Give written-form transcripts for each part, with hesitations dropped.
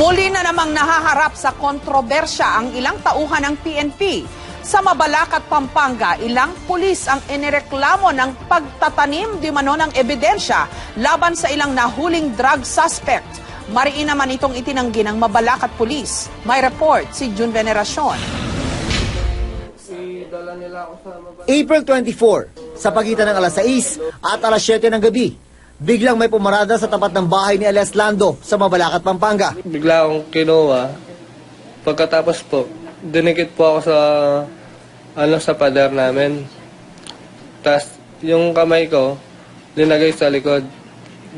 Muli na namang nahaharap sa kontrobersya ang ilang tauhan ng PNP. Sa Mabalacat, Pampanga, ilang pulis ang inireklamo ng pagtatanim di mano ng ebidensya laban sa ilang nahuling drug suspect. Mariin naman itong itinanggi ng Mabalacat Police. May report si June Veneracion. April 24, sa pagitan ng alas 6 at alas 7 ng gabi, biglang may pumarada sa tapat ng bahay ni Elias Lando sa Mabalacat, Pampanga. Bigla akong kinuha. Pagkatapos po, dinikit po ako sa pader namin. Tapos yung kamay ko, linagay sa likod.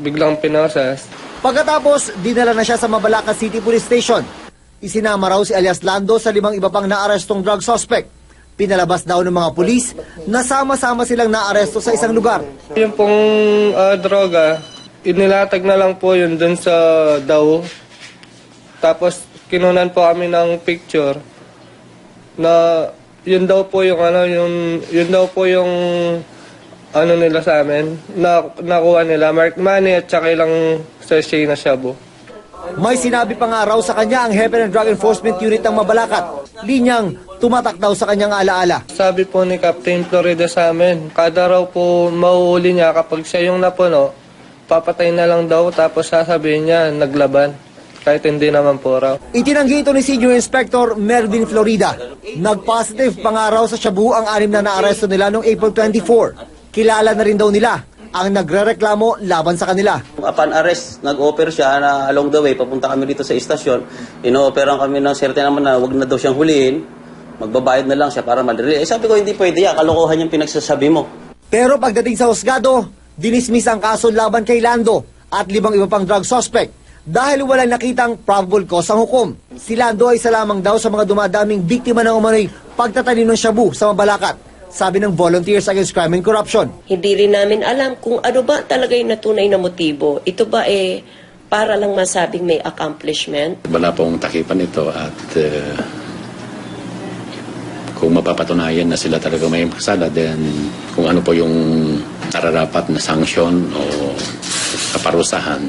Biglang pinasas. Pagkatapos, dinala na siya sa Mabalacat City Police Station. Isinama raw si Elias Lando sa 5 iba pang naarestong drug suspect. Pinalabas daw ng mga pulis na sama-sama silang naaresto sa isang lugar. Yung pong droga, inilatag na lang po yun dun sa daw. Tapos kinunan po kami ng picture na yun daw po yung nila sa amin. Nakuha nila mark money at saka ilang sachet na shabu. May sinabi pa nga raw sa kanya ang hepe ng Drug Enforcement Unit ng Mabalacat. Linyang tumatak daw sa kanyang alaala. Sabi po ni Captain Florida sa amin, kada raw po mauuli niya kapag siya yung napuno, papatay na lang daw tapos sasabihin niya naglaban. Kahit hindi naman po raw. Itinanggi ito ni Senior Inspector Melvin Florida. Nag-positive pa nga raw sa shabu ang 6 na naaresto nila noong April 24. Kilala na rin daw nila ang nagrereklamo laban sa kanila. Upon arrest, nag-offer siya na along the way, papunta kami dito sa istasyon. Ino-offeran kami ng serte naman na wag na daw siyang huliin. Magbabayad na lang siya para madali. Sabi ko, hindi pwede yan. Kalokohan yung pinagsasabi mo. Pero pagdating sa husgado, dinismiss ang kaso laban kay Lando at 5 iba pang drug suspect dahil walang nakitang probable cause ang hukom. Si Lando ay isa lamang daw sa mga dumadaming biktima ng umano'y pagtatanim ng shabu sa Mabalacat. Sabi ng Volunteers Against Crime and Corruption. Hindi rin namin alam kung ano ba talaga yung natunay na motibo. Ito ba para lang masabing may accomplishment? Wala pong takipan ito at kung mapapatunayan na sila talaga may kasala, then kung ano po yung nararapat na sanksyon o kaparusahan,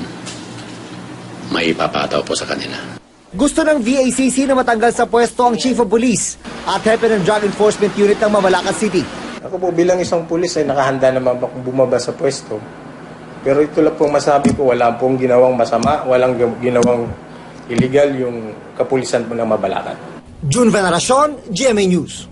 maipapataw po sa kanila. Gusto ng VACC na matanggal sa pwesto ang Chief of Police at hepe ng Drug Enforcement Unit ng Mabalacat City. Ako po bilang isang pulis ay nakahanda naman akong bumaba sa pwesto. Pero ito lang pong masabi ko, wala pong ginawang masama, walang ginawang illegal yung kapulisan po ng Mabalacat. June Veneracion, GMA News.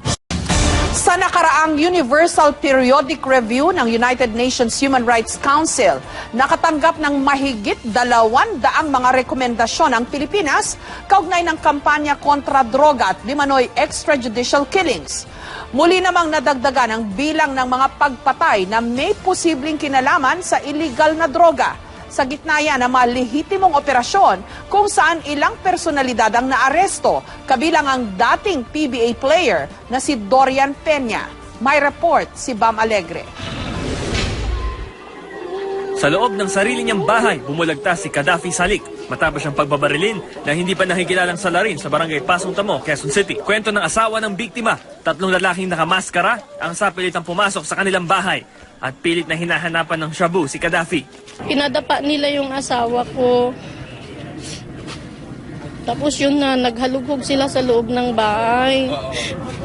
Sa nakaraang Universal Periodic Review ng United Nations Human Rights Council, nakatanggap ng mahigit 200 mga rekomendasyon ang Pilipinas kaugnay ng kampanya kontra droga at di manoy extrajudicial killings. Muli namang nadagdagan ang bilang ng mga pagpatay na may posibleng kinalaman sa illegal na droga. Sa gitna yan ng mga lehitimong operasyon kung saan ilang personalidad ang naaresto, kabilang ang dating PBA player na si Dorian Peña. May report si Bam Alegre. Sa loob ng sarili niyang bahay, bumulagtas si Gaddafi Salik matapos siyang pagbabarilin na hindi pa nakikilalang salarin sa barangay Pasong Tamo, Quezon City. Kwento ng asawa ng biktima, 3 lalaking nakamaskara ang sapilitang pumasok sa kanilang bahay at pilit na hinahanapan ng shabu si Gaddafi. Pinadapa nila yung asawa ko. Tapos yun na, naghalughog sila sa loob ng bahay.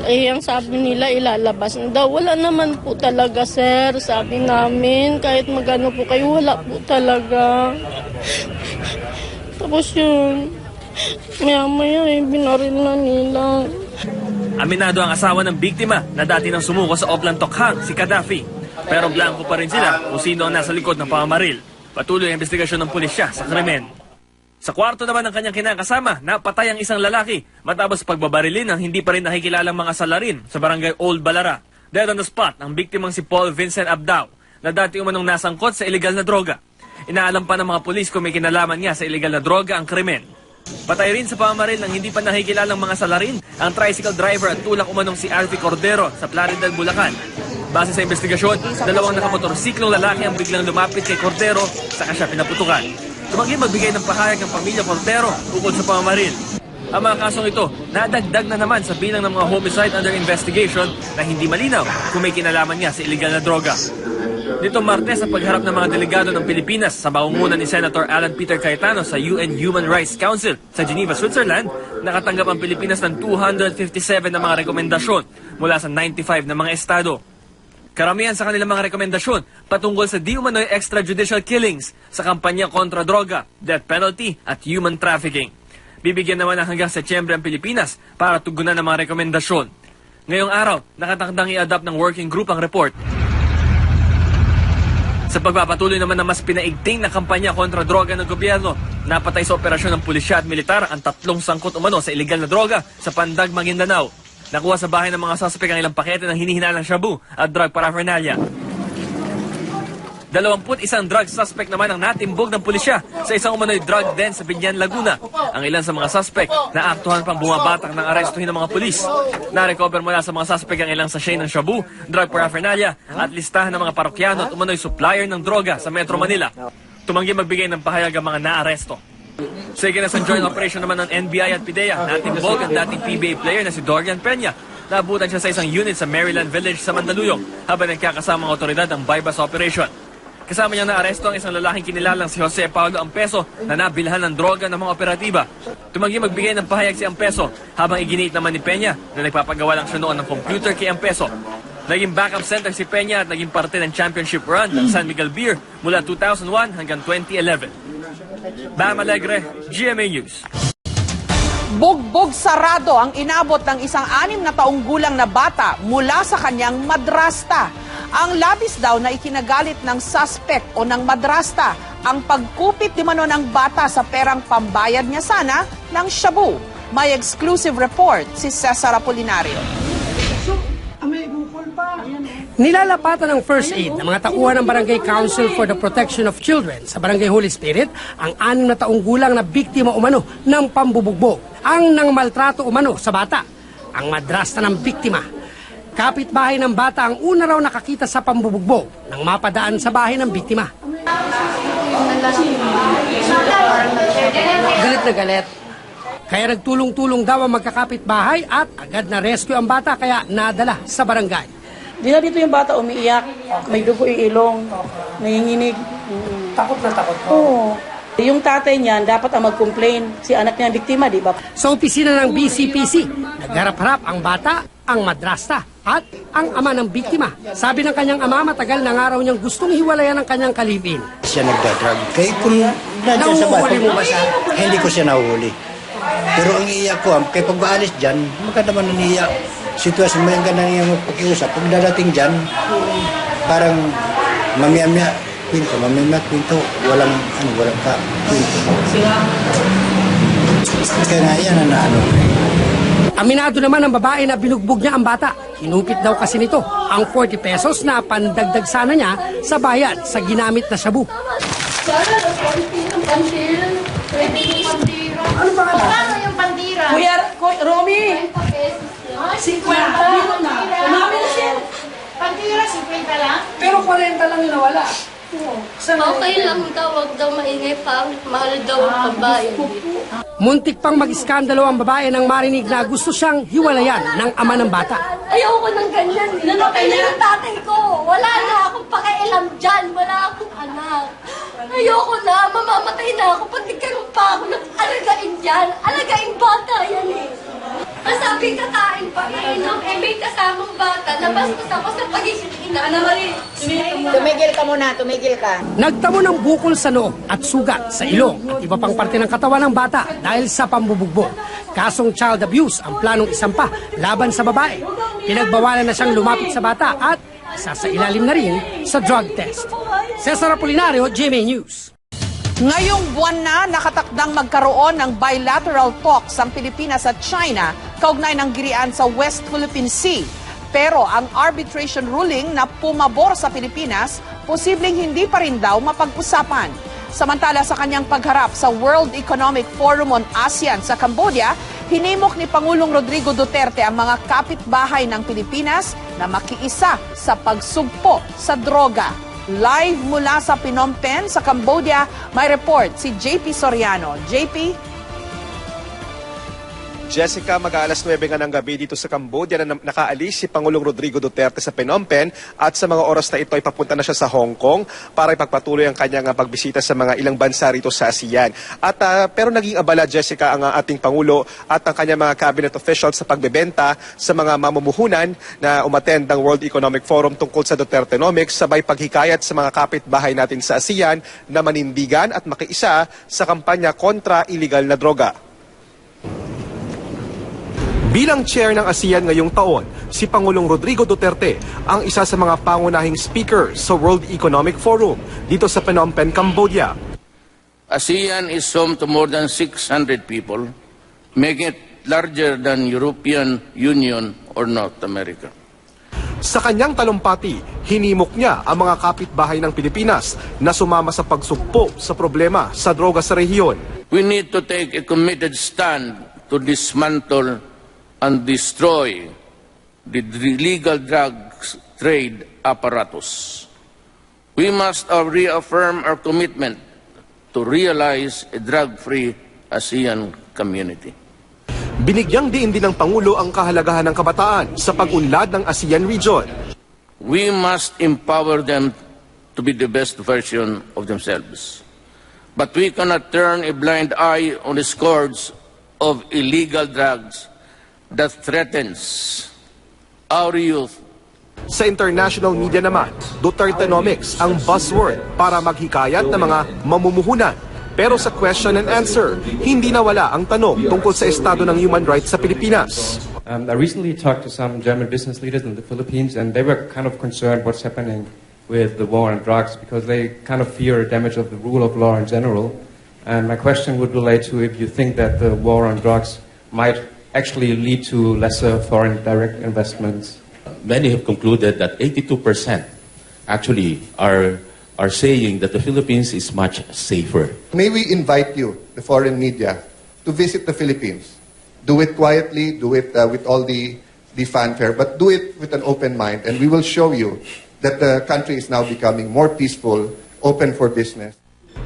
Ang sabi nila, ilalabas na daw. Wala naman po talaga, sir. Sabi namin, kahit magano po kayo, wala po talaga. Tapos yun, maya-maya, binaril na nila. Aminado ang asawa ng biktima na dati nang sumuko sa Oplan Tokhang, si Gaddafi. Pero blanco pa rin sila kung sino ang nasa likod ng pamamaril. Patuloy ang investigasyon ng pulisya sa krimen. Sa kwarto naman ng kanyang kinakasama, napatay ang isang lalaki matapos pagbabarilin ng hindi pa rin nakikilalang mga salarin sa barangay Old Balara. Dead on the spot ang biktimang si Paul Vincent Abdao na dati umanong nasangkot sa illegal na droga. Inaalam pa ng mga pulis kung may kinalaman niya sa illegal na droga ang krimen. Patay rin sa pamamaril ng hindi pa nakikilalang mga salarin ang tricycle driver at tulak umanong si Alfie Cordero sa Plaridel, Bulacan. Base sa investigasyon, 2 nakamotorsiklong lalaki ang biglang lumapit kay Cordero saka siya pinaputukan. Tumanggi magbigay ng pahayag ng pamilya Cordero ukol sa pamamaril. Ang mga kasong ito, nadagdag na naman sa bilang ng mga homicide under investigation na hindi malinaw kung may kinalaman niya sa illegal na droga. Nito Martes sa pagharap ng mga delegado ng Pilipinas sa pangunguna ni Senator Alan Peter Cayetano sa UN Human Rights Council sa Geneva, Switzerland, nakatanggap ang Pilipinas ng 257 na mga rekomendasyon mula sa 95 na mga estado. Karamihan sa kanilang mga rekomendasyon patungkol sa di umano'y extrajudicial killings sa kampanya kontra droga, death penalty at human trafficking. Bibigyan naman ng hanggang Setyembre ang Pilipinas para tugunan ng mga rekomendasyon. Ngayong araw, nakatakdang i-adopt ng working group ang report. Sa pagpapatuloy naman ng mas pinaigting na kampanya kontra droga ng gobyerno, napatay sa operasyon ng pulisya at militar ang 3 sangkot umano sa iligal na droga sa Pandag, Maguindanao. Nakuha sa bahay ng mga suspect ang ilang pakete ng hinihinalang shabu at drug paraphernalia. 21 drug suspect naman ang natimbog ng pulisya sa isang umano'y drug den sa Binyan, Laguna. Ang ilan sa mga suspect na aktuhan pang bumabatak ng arestuhin ng mga pulis. Na-recover mula sa mga suspect ang ilang sachet ng shabu, drug paraphernalia at listahan ng mga parokyano at umano'y supplier ng droga sa Metro Manila. Tumanggi magbigay ng pahayag ang mga naaresto. Sa ikinasang joint operation naman ng NBI at PIDEA, natimbog ang dating PBA player na si Dorian Peña. Naabutan siya sa isang unit sa Maryland Village sa Mandaluyong habang nagkakasama ang otoridad ng bypass operation. Kasama niya na aresto ang isang lalaking kinilalang si Jose Paulo Ampeso na nabilhan ng droga ng mga operatiba. Tumanggi magbigay ng pahayag si Ampeso habang iginit naman ni Peña na nagpapagawa lang siya noon ng computer kay Ampeso. Naging backup center si Peña at naging parte ng championship run ng San Miguel Beer mula 2001 hanggang 2011. Bam Alegre, GMA News. Bugbog sarado ang inabot ng isang 6 na taong gulang na bata mula sa kanyang madrasta. Ang labis daw na ikinagalit ng suspect o ng madrasta ang pagkupit di mano ng bata sa perang pambayad niya sana ng shabu. May exclusive report si Cesar Apolinario. Nilalapatan ng first aid ng mga tauhan ng Barangay Council for the Protection of Children sa Barangay Holy Spirit ang 6 na taong gulang na biktima umano ng pambubugbog ang nang maltrato umano sa bata. Ang madrasta ng biktima. Kapitbahay ng bata ang una raw nakakita sa pambubugbog nang mapadaan sa bahay ng biktima. Galit na galit. Kaya nagtulong-tulong daw ang magkakapitbahay at agad na rescue ang bata kaya nadala sa barangay. Dila dito yung bata umiiyak, may dugo yung ilong, nanginginig. Takot na takot po. Oo. Yung tatay niyan, dapat ang mag-complain. Si anak niya ang biktima, di ba? Sa opisina ng BCPC, nagharap-harap ang bata, ang madrasta, at ang ama ng biktima. Sabi ng kanyang ama, matagal na nga raw niyang gustong hiwalayan ang kanyang kalibin. Siya nagdadrag. Kaya kung nandiyan sa bahay, mo ba siya? hindi ko siya nahuli. Pero ang iiyak ko, kaya pag maalis dyan, maganda man naniiyak. Sitwasyon mo yung ganda niyang pakiusap. Pag dadating dyan, parang mamaya-maya kwento, walang ka kwento. Kaya nga yan na ano. Aminado naman ang babae na binugbog niya ang bata. Hinupit daw kasi nito ang 40 pesos na pandagdag sana niya sa bayad sa ginamit na shabu. Ano ba ka? Ano yung pandira? Kuya Romy! 50 na. Umami na siya. Pandira, 50 lang? Pero 40 lang yung nawala. Okay lang daw, wag daw maingay pa. Mahal daw ang babae. Muntik pang mag-iskandalo ang babae nang marinig na gusto siyang hiwalayan ng ama ng bata. Ayoko ng ganyan. Nanapay na yung tatay ko. Wala na akong pakialam dyan. Wala akong anak. Ayoko na. Mamamatay na ako pag nagkaroon pa ako ng alagain dyan. Alagain bata yan eh. Masabi kakain pa iinom. May kasamang bata. Nabastos ako sa pagiging ina. Ana Marie, Tumigil ka muna, tumigil ka. Nagtamo ng bukol sa noo at sugat sa ilong at iba pang parte ng katawan ng bata dahil sa pambubugbog. Kasong child abuse ang planong isampa laban sa babae. Pinagbawalan na siyang lumapit sa bata at isasailalim na rin sa drug test. Cesar Apolinario, GMA News. Ngayong buwan na nakatakdang magkaroon ng bilateral talks ang Pilipinas at China kaugnay ng girian sa West Philippine Sea. Pero ang arbitration ruling na pumabor sa Pilipinas, posibleng hindi pa rin daw mapag-usapan. Samantala sa kanyang pagharap sa World Economic Forum on ASEAN sa Cambodia, hinimok ni Pangulong Rodrigo Duterte ang mga kapitbahay ng Pilipinas na makiisa sa pagsugpo sa droga. Live mula sa Phnom Penh sa Cambodia, may report si JP Soriano. JP? Jessica, mag-aalas 9 nga ng gabi dito sa Cambodia na nakaalis si Pangulong Rodrigo Duterte sa Phnom Penh at sa mga oras na ito ay papunta na siya sa Hong Kong para ipagpatuloy ang kanyang pagbisita sa mga ilang bansa rito sa ASEAN. Pero naging abala, Jessica, ang ating Pangulo at ang kanyang mga cabinet officials sa pagbebenta sa mga mamumuhunan na umattend ng World Economic Forum tungkol sa Dutertenomics, sabay paghikayat sa mga kapitbahay natin sa ASEAN na manindigan at makiisa sa kampanya kontra illegal na droga. Bilang chair ng ASEAN ngayong taon, si Pangulong Rodrigo Duterte ang isa sa mga pangunahing speaker sa World Economic Forum dito sa Phnom Penh, Cambodia. ASEAN is home to more than 600 people, making it larger than European Union or North America. Sa kanyang talumpati, hinimok niya ang mga kapitbahay ng Pilipinas na sumama sa pagsugpo sa problema sa droga sa rehiyon. We need to take a committed stand to dismantle and destroy the illegal drugs trade apparatus. We must reaffirm our commitment to realize a drug-free ASEAN community. Binigyang diin din ng Pangulo ang kahalagahan ng kabataan sa pag-unlad ng ASEAN region. We must empower them to be the best version of themselves. But we cannot turn a blind eye on the scourge of illegal drugs that threatens our youth. Sa international media naman, Dutertenomics ang buzzword para maghikayat ng mga mamumuhunan. Pero sa question and answer, hindi nawala ang tanong tungkol sa estado ng human rights sa Pilipinas. I recently talked to some German business leaders in the Philippines, and they were kind of concerned what's happening with the war on drugs because they kind of fear damage of the rule of law in general. And my question would relate to if you think that the war on drugs might actually lead to lesser foreign direct investments. Many have concluded that 82% actually are saying that the Philippines is much safer. May we invite you, the foreign media, to visit the Philippines. Do it quietly, do it with all the fanfare, but do it with an open mind, and we will show you that the country is now becoming more peaceful, open for business.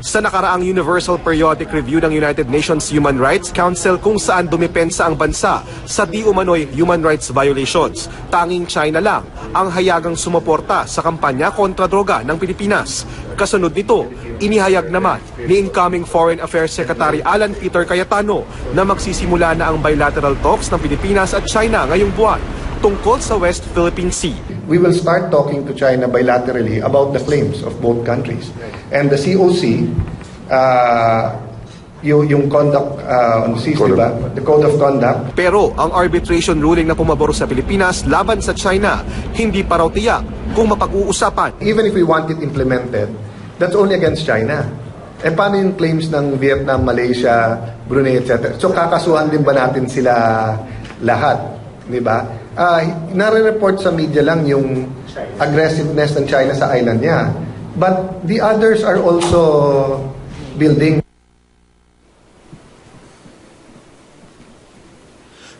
Sa nakaraang Universal Periodic Review ng United Nations Human Rights Council kung saan dumipensa ang bansa sa di umano'y human rights violations, tanging China lang ang hayagang sumuporta sa kampanya kontra droga ng Pilipinas. Kasunod nito, inihayag naman ni incoming Foreign Affairs Secretary Alan Peter Cayetano na magsisimula na ang bilateral talks ng Pilipinas at China ngayong buwan tungkol sa West Philippine Sea. We will start talking to China bilaterally about the claims of both countries. And the COC, yung conduct on the seas, diba? The Code of Conduct. Pero ang arbitration ruling na pumabor sa Pilipinas laban sa China, hindi pa raw tiyak kung mapag-uusapan. Even if we want it implemented, that's only against China. Eh paano yung claims ng Vietnam, Malaysia, Brunei, etc.? So kakasuhan din ba natin sila lahat? Diba? Nare-report sa media lang yung aggressiveness ng China sa island niya. But the others are also building.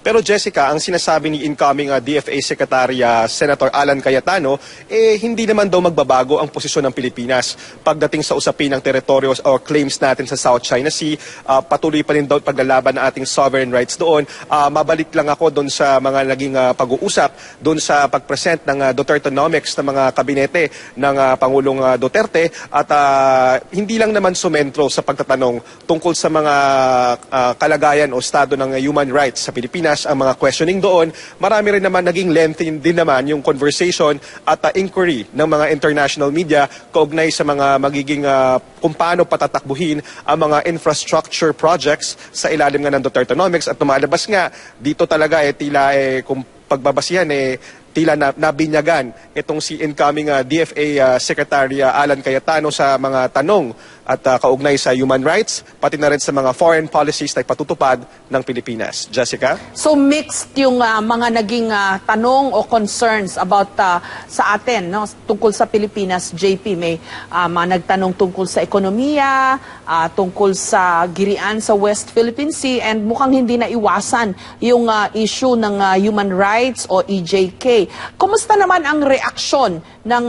Pero Jessica, ang sinasabi ni incoming DFA Secretary Senator Alan Cayetano, hindi naman daw magbabago ang posisyon ng Pilipinas pagdating sa usapin ng teritoryo o claims natin sa South China Sea. Patuloy pa rin daw paglalaban ng ating sovereign rights doon. Mabalik lang ako doon sa mga naging pag-uusap, doon sa pag-present ng Dutertenomics ng mga kabinete ng Pangulong Duterte at hindi lang naman sumentro sa pagtatanong tungkol sa mga kalagayan o estado ng human rights sa Pilipinas. Ang mga questioning doon, marami rin naman naging lengthy din naman yung conversation at inquiry ng mga international media kaugnay sa mga magiging kung paano patatakbuhin ang mga infrastructure projects sa ilalim nga ng Dutertenomics at tumalabas nga dito talaga tila kung pagbabasihan tila nabinyagan itong si incoming DFA Secretary Alan Cayetano sa mga tanong at kaugnay sa human rights, pati na rin sa mga foreign policies na ipatutupad ng Pilipinas. Jessica? So mixed yung mga naging tanong o concerns about sa atin, no? Tungkol sa Pilipinas. JP, may mga nagtanong tungkol sa ekonomiya, tungkol sa girian sa West Philippine Sea, and mukhang hindi na iwasan yung issue ng human rights o EJK. Kumusta naman ang reaksyon ng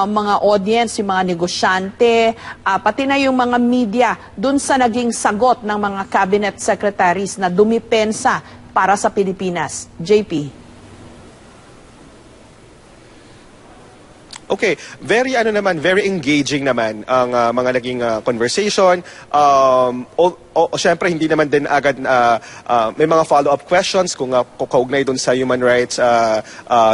mga audience, yung mga negosyante, pati na yung mga media dun sa naging sagot ng mga cabinet secretaries na dumipensa para sa Pilipinas. JP. Okay, very engaging naman ang mga naging conversation. Syempre hindi naman din agad may mga follow-up questions kung kaugnay doon sa human rights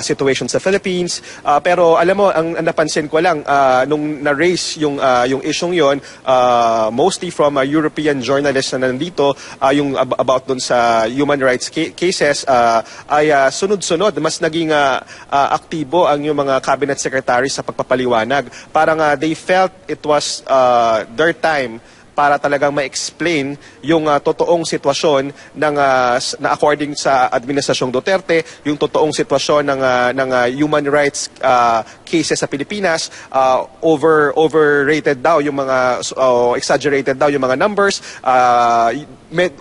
situation sa Philippines. Pero alam mo, ang napansin ko lang nung na-raise yung isyong yon, mostly from European journalists na nandito, yung about doon sa human rights cases, ay sunod-sunod mas naging aktibo ang yung mga cabinet secretary sa pagpapaliwanag. Parang they felt it was their time para talagang ma-explain yung totoong sitwasyon ng na according sa Administrasyong Duterte, yung totoong sitwasyon ng human rights cases sa Pilipinas. Overrated daw yung mga exaggerated daw yung mga numbers.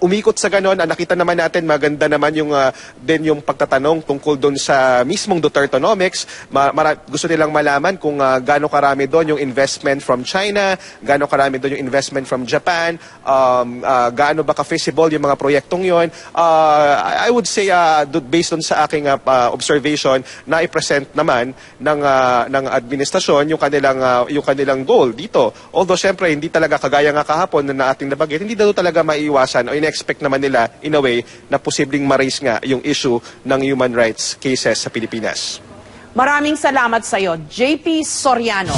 Umikot sa ganon, nakita naman natin maganda naman yung din yung pagtatanong tungkol doon sa mismong Dutertonomics. Gusto nilang malaman kung gaano karami doon yung investment from China, gaano karami doon yung investment from Japan, gaano ba ka-feasible yung mga proyektong yon. I would say based on sa aking observation, na i-present naman ng administrasyon yung kanilang goal dito. Although syempre hindi talaga kagaya nga kahapon na ating nabanggit, hindi daw talaga maiiwasan o in-expect naman nila in a way na posibleng ma-raise nga yung issue ng human rights cases sa Pilipinas. Maraming salamat sa iyo, JP Soriano.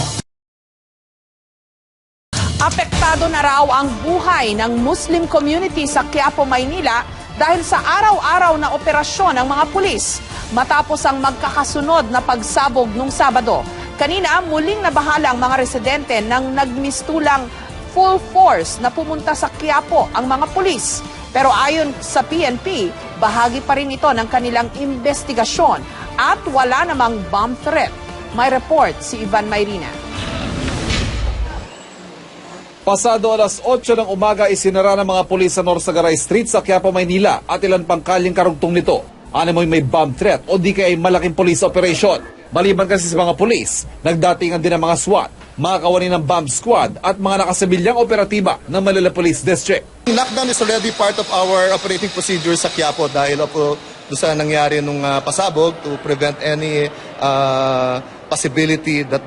Apektado na raw ang buhay ng Muslim community sa Quiapo, Maynila dahil sa araw-araw na operasyon ng mga pulis matapos ang magkakasunod na pagsabog nung Sabado. Kanina, muling nabahala ang mga residente ng nagmistulang full force na pumunta sa Quiapo ang mga pulis. Pero ayon sa PNP, bahagi pa rin ito ng kanilang investigasyon at wala namang bomb threat. May report si Ivan Mayrina. Pasado alas 8 ng umaga isinara ng mga pulis sa Norsagaray Street sa Quiapo, Maynila at ilan pang kalyeng karugtong nito. Ano mo'y may bomb threat o di kaya malaking police operation. Maliban kasi sa mga pulis, nagdatingan din ang mga SWAT, mga kawani ng bomb squad at mga nakasibilyang operatiba ng Manila Police District. Lockdown is already part of our operating procedure sa Quiapo dahil doon sa nangyari nung pasabog to prevent any possibility that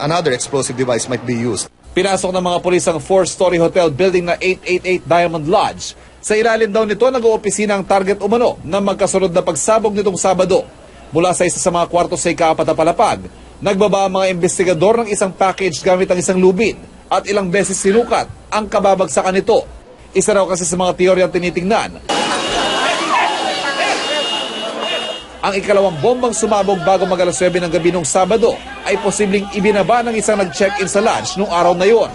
another explosive device might be used. Pinasok ng mga pulis ang 4-story hotel building na 888 Diamond Lodge. Sa ilalim daw nito nag-oopisina ang target umano na magkasunod na pagsabog nitong Sabado. Mula sa isa sa mga kwarto sa ika-4 na palapag, nagbaba ang mga investigador ng isang package gamit ang isang lubid at ilang beses sinukat ang kababagsakan nito. Isa raw kasi sa mga teoryang tinitingnan. Ang ikalawang bombang sumabog bago mag-alas 9 ng gabi nung Sabado ay posibleng ibinaba ng isang nag-check-in sa lodge nung araw na yon.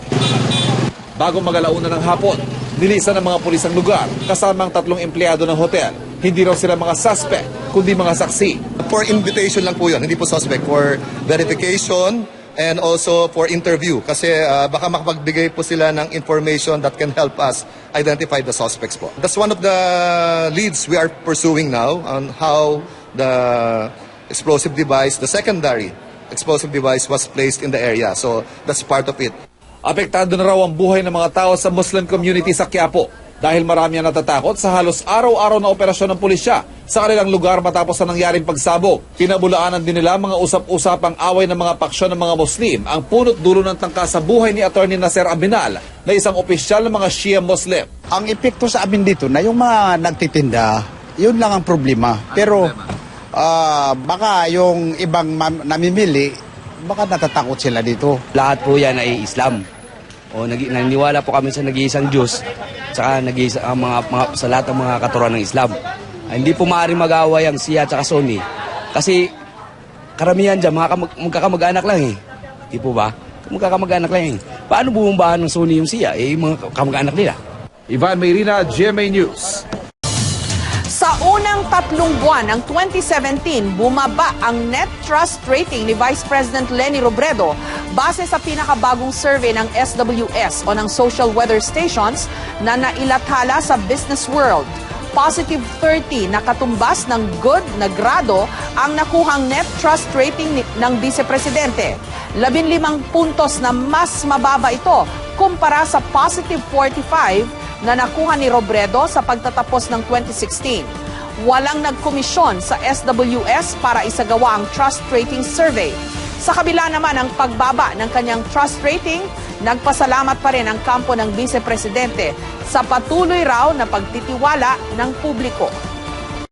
Bago mag-alauna ng hapon, nilisan ng mga pulis ang lugar kasama ang 3 empleyado ng hotel. Hindi raw sila mga suspect, kundi mga saksi. For invitation lang po yun, hindi po suspect. For verification and also for interview. Kasi baka makapagbigay po sila ng information that can help us identify the suspects po. That's one of the leads we are pursuing now on how the explosive device, the secondary explosive device was placed in the area. So that's part of it. Apektado na raw ang buhay ng mga tao sa Muslim community sa Quiapo dahil marami ang natatakot sa halos araw-araw na operasyon ng pulisya sa kanilang lugar matapos ang nangyaring pagsabog. Pinabulaanan din nila mga usap-usapang away ng mga paksyon ng mga Muslim ang punot dulo ng tangka sa buhay ni Attorney Nasser Abinal na isang opisyal ng mga Shia Muslim. Ang epekto sa amin dito na yung mga nagtitinda, yun lang ang problema. Pero baka yung ibang namimili, baka natatakot sila dito. Lahat po yan ay Islam. Naniniwala po kami sa nag-iisang Diyos saka sa lahat ng mga katuruan ng Islam. Hindi po maaaring mag-away ang Shia at Sunni kasi karamihan dyan magkakamag-anak lang eh. Di po ba? Magkakamag-anak lang eh. Paano bumumbahan ng Sunni yung Shia? Mga kamag-anak nila. Ivan Mayrina, GMA News. Sa unang 3 buwan ng 2017, bumaba ang net trust rating ni Vice President Leni Robredo base sa pinakabagong survey ng SWS o ng Social Weather Stations na nailathala sa Business World. Positive 30 na katumbas ng good na grado ang nakuhang net trust rating ng Vice Presidente. 15 puntos na mas mababa ito kumpara sa positive 45 na nakuha ni Robredo sa pagtatapos ng 2016. Walang nagkomisyon sa SWS para isagawa ang trust rating survey. Sa kabila naman ng pagbaba ng kanyang trust rating, nagpasalamat pa rin ang kampo ng Vice Presidente sa patuloy raw na pagtitiwala ng publiko.